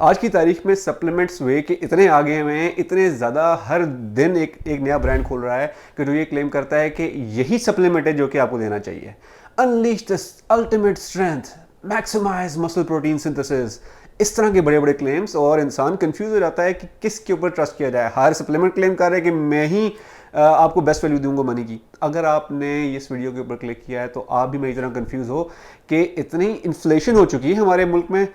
आज की तारीख में सप्लीमेंट्स वे के इतने आगे हुए हैं, इतने ज़्यादा, हर दिन एक नया ब्रांड खोल रहा है कि जो ये क्लेम करता है कि यही सप्लीमेंट है जो कि आपको देना चाहिए। Unleash the ultimate strength, maximize muscle protein synthesis, इस तरह के बड़े बड़े क्लेम्स, और इंसान कंफ्यूज हो जाता है कि किसके ऊपर ट्रस्ट किया जाए। हर सप्लीमेंट क्लेम कर रहे हैं कि मैं ही आपको बेस्ट वैल्यू दूंगा मनी की। अगर आपने इस वीडियो के ऊपर क्लिक किया है तो आप भी मेरी तरह कंफ्यूज हो कि इतनी इन्फ्लेशन हो चुकी है हमारे मुल्क में,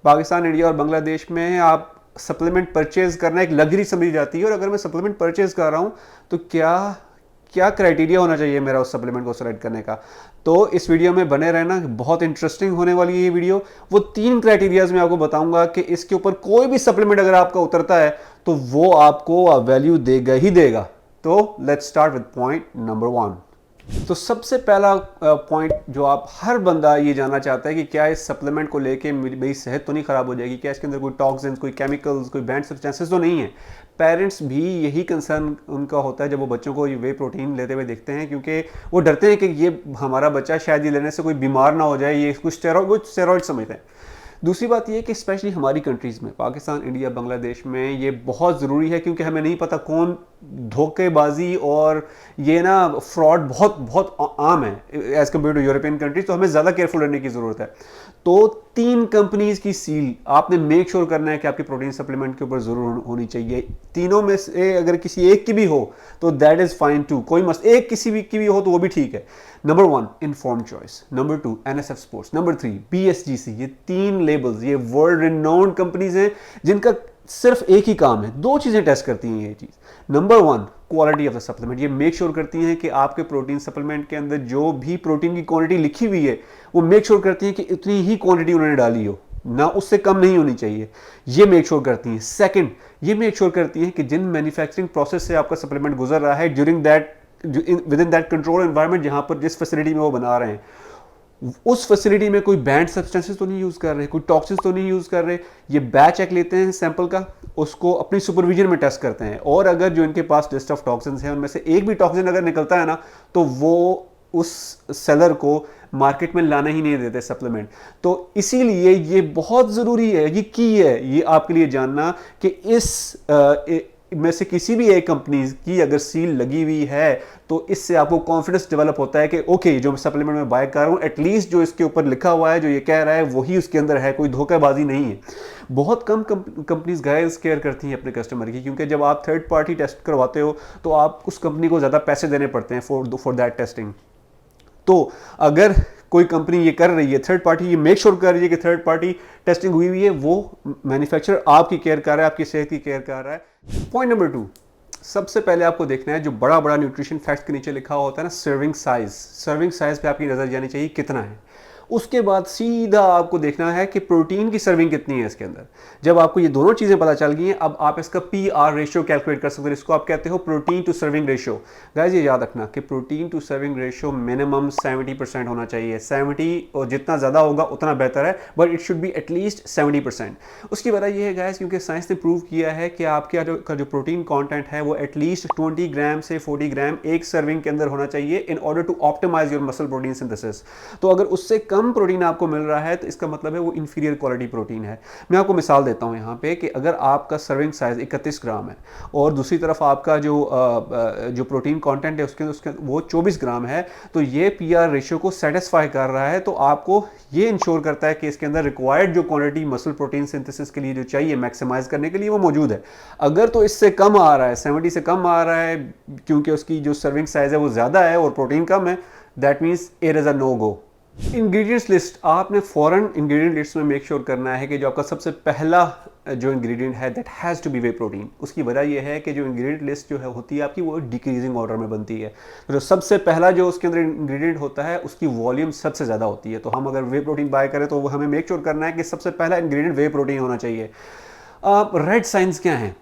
पाकिस्तान, इंडिया और बांग्लादेश में, आप सप्लीमेंट परचेज करना एक लग्जरी समझी जाती है। और अगर मैं सप्लीमेंट परचेज कर रहा हूँ तो क्या क्राइटेरिया होना चाहिए मेरा उस सप्लीमेंट को सेलेक्ट करने का। तो इस वीडियो में बने रहना, बहुत इंटरेस्टिंग होने वाली है ये वीडियो। वो 3 क्राइटेरियाज मैं आपको बताऊंगा कि इसके ऊपर कोई भी सप्लीमेंट अगर आपका उतरता है तो वो आपको वैल्यू देगा ही देगा। तो let's start with point number 1। तो सबसे पहला पॉइंट जो आप हर बंदा ये जानना चाहता है कि क्या इस सप्लीमेंट को लेके मेरी सेहत तो नहीं खराब हो जाएगी, क्या इसके अंदर कोई टॉक्सिन्स, कोई केमिकल्स, कोई बैंड सब्सटेंसेस तो नहीं है। पेरेंट्स भी यही कंसर्न उनका होता है जब वो बच्चों को ये वे प्रोटीन लेते हुए देखते हैं, क्योंकि वो डरते हैं कि ये हमारा बच्चा शायद ये लेने से कोई बीमार ना हो जाए, ये कुछ स्टेरॉइड समझते हैं। दूसरी बात यह कि स्पेशली हमारी कंट्रीज़ में, पाकिस्तान, इंडिया, बांग्लादेश में ये बहुत ज़रूरी है, क्योंकि हमें नहीं पता कौन धोखेबाजी और ये ना फ्रॉड बहुत बहुत आम है as compare to European countries. तो हमें ज़्यादा केयरफुल रहने की ज़रूरत है। तो 3 कंपनीज़ की सील आपने मेक श्योर करना है कि आपकी प्रोटीन सप्लीमेंट के ऊपर ज़रूर होनी चाहिए। तीनों में से अगर किसी एक की भी हो तो दैट इज़ फाइन टू, कोई मस्त एक किसी भी की भी हो तो वो भी ठीक है। Number 1 inform choice, number 2 NSF sports, number 3 BSGC। ये 3 लेबल्स, ये वर्ल्ड रिनाउंड कंपनीज हैं जिनका सिर्फ एक ही काम है, 2 चीज़ें टेस्ट करती हैं ये चीज़। Number 1 quality of the supplement, ये मेक श्योर करती हैं कि आपके प्रोटीन सप्लीमेंट के अंदर जो भी प्रोटीन की क्वांटिटी लिखी हुई है वो मेक श्योर करती हैं कि इतनी ही क्वांटिटी उन्होंने डाली हो, ना उससे कम नहीं होनी चाहिए। ये मेक श्योर करती हैं। सेकंड, ये मेक श्योर करती हैं कि जिन मैन्युफैक्चरिंग प्रोसेस से आपका सप्लीमेंट गुजर रहा है during that with in that control environment, जहां पर जिस फैसिलिटी में वो बना रहे हैं, उस फैसिलिटी में कोई बैंड सब्सटेंसेस तो नहीं यूज कर रहे, कोई टॉक्सिन्स तो नहीं यूज कर रहे। ये बैच चेक लेते हैं सैंपल का, उसको अपनी सुपरविजन में टेस्ट करते हैं, और अगर जो इनके पास लिस्ट ऑफ टॉक्सिन्स हैं उनमें से एक भी टॉक्सिन अगर निकलता है ना, तो वो उस सेलर को मार्केट में लाना ही नहीं देते सप्लीमेंट। तो इसीलिए ये बहुत ज़रूरी है, ये की है ये आपके लिए जानना कि इस में से किसी भी एक कंपनी की अगर सील लगी हुई है तो इससे आपको कॉन्फिडेंस डेवलप होता है कि ओके, जो सप्लीमेंट में बाय कर रहा हूँ, एटलीस्ट जो इसके ऊपर लिखा हुआ है, जो ये कह रहा है, वही उसके अंदर है, कोई धोखेबाजी नहीं है। बहुत कम कंपनीज गाइस केयर करती हैं अपने कस्टमर की, क्योंकि जब आप थर्ड पार्टी टेस्ट करवाते हो तो आप उस कंपनी को ज़्यादा पैसे देने पड़ते हैं फॉर दैट टेस्टिंग। तो अगर कोई कंपनी ये कर रही है, थर्ड पार्टी ये मेक श्योर कर रही है कि थर्ड पार्टी टेस्टिंग हुई हुई है, वो मैन्युफैक्चरर आपकी केयर कर रहा है, आपकी सेहत की केयर कर रहा है। पॉइंट नंबर 2, सबसे पहले आपको देखना है जो बड़ा बड़ा न्यूट्रिशन फैक्ट के नीचे लिखा होता है ना, सर्विंग साइज। सर्विंग साइज पे आपकी नजर जानी चाहिए कितना है। उसके बाद सीधा आपको देखना है कि प्रोटीन की सर्विंग कितनी है इसके अंदर। जब आपको ये दोनों चीज़ें पता चल गई हैं, अब आप इसका PR रेशियो कैलकुलेट कर सकते हो। इसको आप कहते हो protein to serving ratio. Guys ये याद रखना कि protein to serving ratio minimum 70% होना चाहिए। 70, और जितना ज़्यादा होगा उतना बेहतर है, but it should be at least 70%। उसकी वजह यह है गाइस, क्योंकि साइंस ने प्रूव किया है कि आपके जो प्रोटीन कॉन्टेंट है वो एटलीस्ट 20 ग्राम से 40 ग्राम एक सर्विंग के अंदर होना चाहिए in order to optimize your muscle protein synthesis. तो अगर उससे कम प्रोटीन आपको मिल रहा है तो इसका मतलब है वो इंफीरियर क्वालिटी प्रोटीन है। मैं आपको मिसाल देता हूं यहां पे कि अगर आपका सर्विंग साइज 31 ग्राम है और दूसरी तरफ आपका जो प्रोटीन कंटेंट है उसके वो 24 ग्राम है, तो ये PR रेशियो को सेटिस्फाई कर रहा है। तो आपको ये इंश्योर करता है कि इसके अंदर रिक्वायर्ड जो क्वांटिटी मसल प्रोटीन सिंथेसिस के लिए जो चाहिए मैक्सिमाइज करने के लिए वो मौजूद है। अगर तो इससे कम आ रहा है, 70 से कम आ रहा है, क्योंकि उसकी जो सर्विंग साइज है वो ज़्यादा है और प्रोटीन कम है, that means it is a no go. Ingredients list, आपने फॉरन इंग्रेडिएंट लिस्ट में मेक श्योर करना है कि जो आपका सबसे पहला जो इंग्रेडिएंट है that has to be whey protein. उसकी वजह यह है कि जो इंग्रेडिएंट लिस्ट जो है होती है आपकी, वो डिक्रीजिंग ऑर्डर में बनती है। तो जो सबसे पहला जो उसके अंदर इंग्रेडिएंट होता है उसकी वॉल्यूम सबसे ज़्यादा होती है। तो हम अगर वे प्रोटीन बाय करें तो वो हमें मेक श्योर करना है कि सबसे पहला इंग्रेडिएंट वे प्रोटीन होना चाहिए। रेड साइंस क्या है?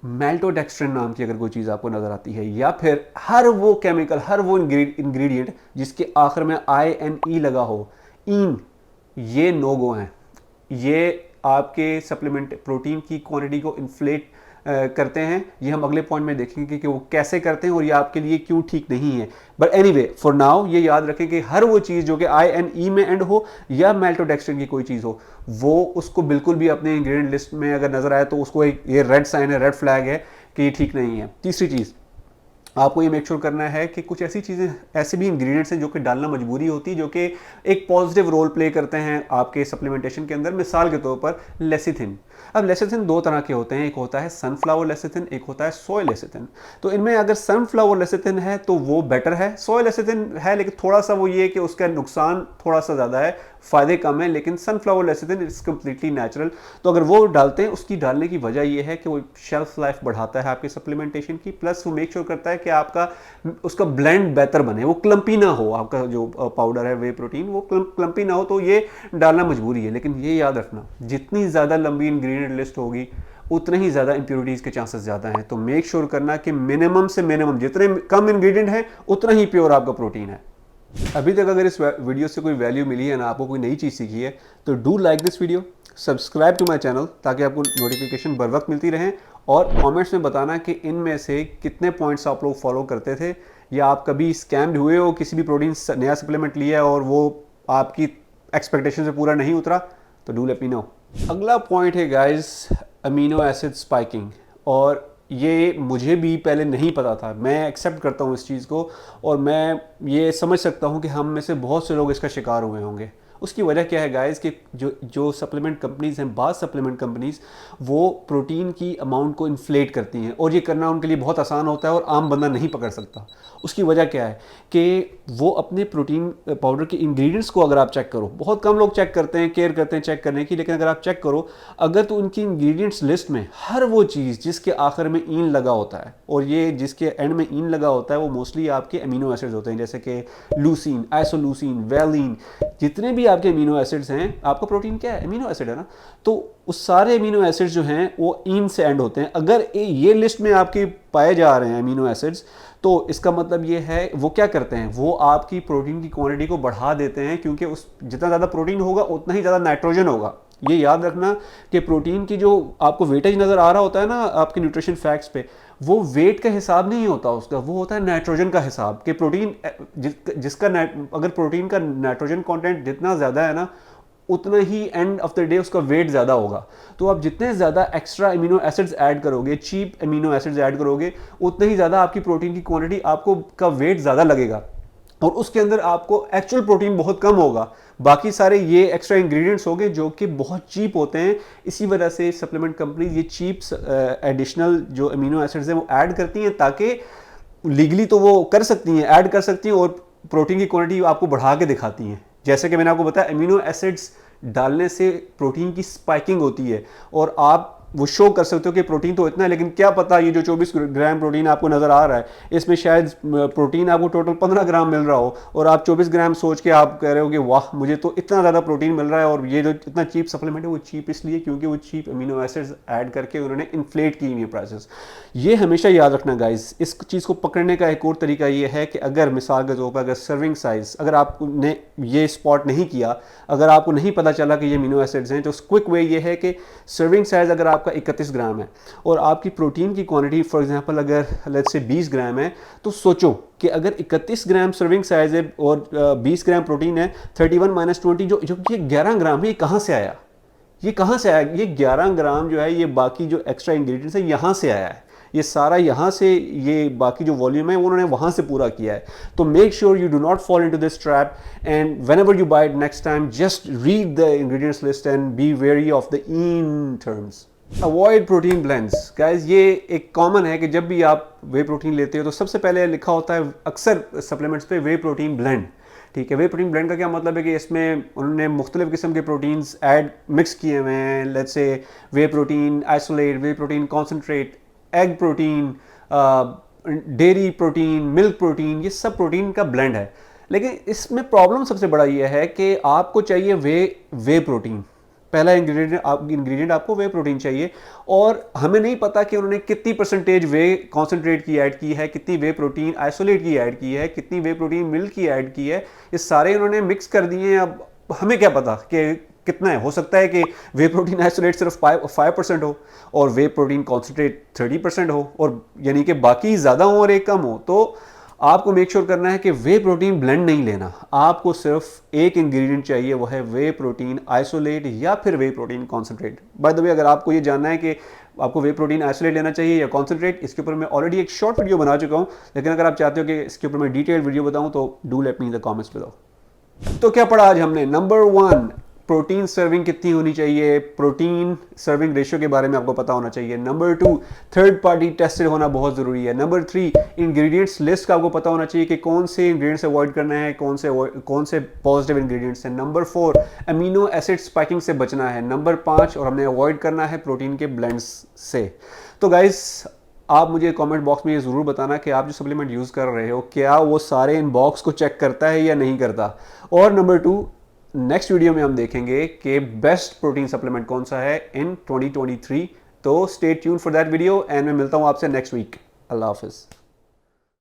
मेल्टोडेक्स्ट्रिन नाम की अगर कोई चीज़ आपको नज़र आती है, या फिर हर वो केमिकल, हर वो इंग्रेडिएंट जिसके आखिर में INE लगा हो, इन, ये नो गो हैं। ये आपके सप्लीमेंट प्रोटीन की क्वांटिटी को इन्फ्लेट करते हैं, ये हम अगले पॉइंट में देखेंगे कि वो कैसे करते हैं और ये आपके लिए क्यों ठीक नहीं है। बट एनीवे फॉर नाउ ये याद रखें कि हर वो चीज़ जो कि INE में एंड हो या मेल्टोडेक्स्ट्रिन की कोई चीज़ हो, वो उसको बिल्कुल भी अपने इंग्रेडिएंट लिस्ट में अगर नजर आए तो उसको एक ये रेड साइन है, रेड फ्लैग है कि ये ठीक नहीं है। तीसरी चीज़ आपको ये मेक श्योर करना है कि कुछ ऐसी चीज़ें, ऐसे भी इंग्रेडिएंट्स हैं जो कि डालना मजबूरी होती है, जो कि एक पॉजिटिव रोल प्ले करते हैं आपके सप्लीमेंटेशन के अंदर। मिसाल के तौर पर लेसिथिन। अब लेसिथिन दो तरह के होते हैं, एक होता है सनफ्लावर लेसिथिन, एक होता है सोय लेसिथिन। तो इनमें अगर सनफ्लावर लेसिथिन है तो वो बेटर है, सोय लेसिथिन है लेकिन थोड़ा सा वो ये कि उसका नुकसान थोड़ा सा ज़्यादा है, फ़ायदे कम है, लेकिन sunflower lecithin is completely natural. तो अगर वो डालते हैं, उसकी डालने की वजह ये है कि वो शेल्फ लाइफ बढ़ाता है आपके सप्लीमेंटेशन की, प्लस वो मेक श्योर करता है कि आपका उसका ब्लेंड बेहतर बने, वो क्लम्पी ना हो, आपका जो पाउडर है वे प्रोटीन वो क्लम्पी ना हो। तो ये डालना मजबूरी है, लेकिन ये याद रखना जितनी ज़्यादा लंबी इंग्रेडिएंट लिस्ट होगी उतने ही ज़्यादा इंप्योरिटीज़ के चांसेस ज़्यादा हैं। तो मेक श्योर करना कि मिनिमम से मिनिमम जितने कम इंग्रेडिएंट हैं उतना ही प्योर आपका प्रोटीन है। अभी तक अगर इस वीडियो से कोई वैल्यू मिली है ना, आपको कोई नई चीज़ सीखी है, तो do like this video, subscribe to my channel ताकि आपको नोटिफिकेशन बर वक्त मिलती रहें, और कमेंट्स में बताना कि इनमें से कितने पॉइंट्स आप लोग फॉलो करते थे, या आप कभी स्कैम्ड हुए हो, किसी भी प्रोटीन नया सप्लीमेंट लिया है और वो आपकी एक्सपेक्टेशन से पूरा नहीं उतरा, तो डू लेट मी नो। अगला पॉइंट है गाइस अमीनो एसिड स्पाइकिंग, और ये मुझे भी पहले नहीं पता था। मैं एक्सेप्ट करता हूँ इस चीज़ को, और मैं ये समझ सकता हूँ कि हम में से बहुत से लोग इसका शिकार हुए होंगे। उसकी वजह क्या है गाइस कि जो सप्लीमेंट कंपनीज़ हैं, बाज़ सप्लीमेंट कंपनीज़ वो प्रोटीन की अमाउंट को इन्फ्लेट करती हैं, और ये करना उनके लिए बहुत आसान होता है और आम बंदा नहीं पकड़ सकता। उसकी वजह क्या है कि वो अपने प्रोटीन पाउडर के इंग्रेडिएंट्स को अगर आप चेक करो, बहुत कम लोग चेक करते हैं, केयर करते हैं चेक करने की, लेकिन अगर आप चेक करो, अगर तो उनकी इंग्रेडिएंट्स लिस्ट में हर वो चीज़ जिसके आखिर में ईन लगा होता है, और ये जिसके एंड में ईन लगा होता है वो मोस्टली आपके अमीनो एसिड्स होते हैं, जैसे कि लूसीन, आइसोलूसीन, वैलिन, जितने भी आपके अमीनो एसिड्स हैं, आपका प्रोटीन क्या है, अमीनो एसिड है ना, तो उस सारे अमीनो एसिड्स जो हैं वो ईन से एंड होते हैं। अगर ये लिस्ट में आपके पाए जा रहे हैं अमीनो एसिड्स, तो इसका मतलब ये है वो क्या करते हैं, वो आपकी प्रोटीन की क्वांटिटी को बढ़ा देते हैं, क्योंकि उस जितना ज़्यादा प्रोटीन होगा उतना ही ज़्यादा नाइट्रोजन होगा। ये याद रखना कि प्रोटीन की जो आपको वेटेज नज़र आ रहा होता है ना आपके न्यूट्रिशन फैक्ट्स पे, वो वेट का हिसाब नहीं होता उसका, वो होता है नाइट्रोजन का हिसाब, कि प्रोटीन जिसका अगर प्रोटीन का नाइट्रोजन कंटेंट जितना ज़्यादा है ना, उतना ही एंड ऑफ द डे उसका वेट ज़्यादा होगा। तो आप जितने ज़्यादा एक्स्ट्रा अमीनो एसिड्स ऐड करोगे, चीप अमीनो एसिड्स ऐड करोगे, उतने ही ज़्यादा आपकी प्रोटीन की क्वांटिटी, आपको का वेट ज़्यादा लगेगा, और उसके अंदर आपको एक्चुअल प्रोटीन बहुत कम होगा। बाकी सारे ये एक्स्ट्रा इंग्रेडिएंट्स होंगे जो कि बहुत चीप होते हैं। इसी वजह से सप्लीमेंट कंपनीज ये चीप एडिशनल जो अमीनो एसिड्स हैं वो ऐड करती हैं, ताकि लीगली तो वो कर सकती हैं, ऐड कर सकती हैं, और प्रोटीन की क्वांटिटी आपको बढ़ा के दिखाती हैं। जैसे कि मैंने आपको बताया, अमीनो एसिड्स डालने से प्रोटीन की स्पाइकिंग होती है, और आप वो शो कर सकते हो कि प्रोटीन तो इतना है, लेकिन क्या पता ये जो 24 ग्राम प्रोटीन आपको नज़र आ रहा है, इसमें शायद प्रोटीन आपको टोटल 15 ग्राम मिल रहा हो, और आप 24 ग्राम सोच के आप कह रहे हो कि वाह मुझे तो इतना ज़्यादा प्रोटीन मिल रहा है। और ये जो इतना चीप सप्लीमेंट है वो चीप इसलिए क्योंकि वो चीप अमीनो एसिड्स ऐड करके उन्होंने इन्फ्लेट की हुई प्राइसेस। ये हमेशा याद रखना गाइस। इस चीज़ को पकड़ने का एक और तरीका ये है कि अगर मिसाल के तौर पर अगर सर्विंग साइज़, अगर आपने ये स्पॉट नहीं किया, अगर आपको नहीं पता चला कि ये अमीनो एसिड्स हैं, तो क्विक वे ये है कि सर्विंग साइज़ अगर आपका 31 ग्राम है और आपकी प्रोटीन की क्वांटिटी फॉर एग्जांपल अगर लेट्स से 20 ग्राम है, तो सोचो कि अगर 31 ग्राम सर्विंग साइज है और 20 ग्राम प्रोटीन है, 31 माइनस 20 जो ये 11 ग्राम है, ये कहाँ से आया, ये कहाँ से आया? ये 11 ग्राम जो है ये बाकी जो एक्स्ट्रा इंग्रेडिएंट्स है यहाँ से आया है, ये सारा यहाँ से, ये बाकी जो वॉल्यूम है वो उन्होंने वहाँ से पूरा किया है। तो make sure you do not fall into this trap, and whenever you buy it next time just read the ingredients list and be very of the in terms. Avoid protein blends guys, ये एक common है कि जब भी आप वे protein लेते हो तो सबसे पहले लिखा होता है अक्सर सप्लीमेंट्स पे वे प्रोटीन ब्लेंड। ठीक है, वे प्रोटीन ब्लेंड का क्या मतलब है कि इसमें उन्होंने मुख्तलिफ किस्म के प्रोटीन्स ऐड मिक्स किए हुए हैं। Let's say way protein isolate, way protein concentrate, egg protein, dairy protein, milk protein, ये सब प्रोटीन का ब्लेंड है। लेकिन इसमें प्रॉब्लम सबसे बड़ा ये है कि आपको चाहिए वे प्रोटीन, पहला इंग्रेडिएंट आपको वे प्रोटीन चाहिए, और हमें नहीं पता कि उन्होंने कितनी परसेंटेज वे कॉन्सेंट्रेट की ऐड की है, कितनी वे प्रोटीन आइसोलेट की ऐड की है, कितनी वे प्रोटीन मिल्क की ऐड की है। ये सारे उन्होंने मिक्स कर दिए हैं। अब हमें क्या पता कि कितना है? हो सकता है कि वे प्रोटीन आइसोलेट सिर्फ 5% हो और वे प्रोटीन कॉन्सेंट्रेट 30% हो, और यानी कि बाकी ज़्यादा हो और एक कम हो। तो आपको मेक श्योर करना है कि वे प्रोटीन ब्लेंड नहीं लेना, आपको सिर्फ एक इंग्रेडिएंट चाहिए, वो है वे प्रोटीन आइसोलेट या फिर whey protein concentrate. By the way, अगर आपको ये जानना है कि आपको वे प्रोटीन आइसोलेट लेना चाहिए या कॉन्सेंट्रेट, इसके ऊपर मैं ऑलरेडी एक शॉर्ट वीडियो बना चुका हूँ, लेकिन अगर आप चाहते हो कि इसके ऊपर मैं डिटेल्ड वीडियो बताऊँ तो do let me in the comments below. तो क्या पढ़ा आज हमने? नंबर 1, प्रोटीन सर्विंग कितनी होनी चाहिए, प्रोटीन सर्विंग रेशियो के बारे में आपको पता होना चाहिए। नंबर 2, थर्ड पार्टी टेस्टेड होना बहुत जरूरी है। नंबर 3, इंग्रेडिएंट्स लिस्ट का आपको पता होना चाहिए कि कौन से इंग्रेडिएंट्स अवॉइड करना है, कौन से पॉजिटिव इंग्रेडिएंट्स हैं। नंबर 4, अमीनो एसिड स्पाइकिंग से बचना है। नंबर 5, और हमने अवॉइड करना है प्रोटीन के ब्लेंड्स से। तो गाइस, आप मुझे कमेंट बॉक्स में ये ज़रूर बताना कि आप जो सप्लीमेंट यूज़ कर रहे हो क्या वो सारे इन बॉक्स को चेक करता है या नहीं करता। और नंबर 2, नेक्स्ट वीडियो में हम देखेंगे कि बेस्ट प्रोटीन सप्लीमेंट कौन सा है इन 2023। तो stay tune for that video and मैं मिलता हूं आपसे नेक्स्ट वीक। अल्लाह हाफिज़।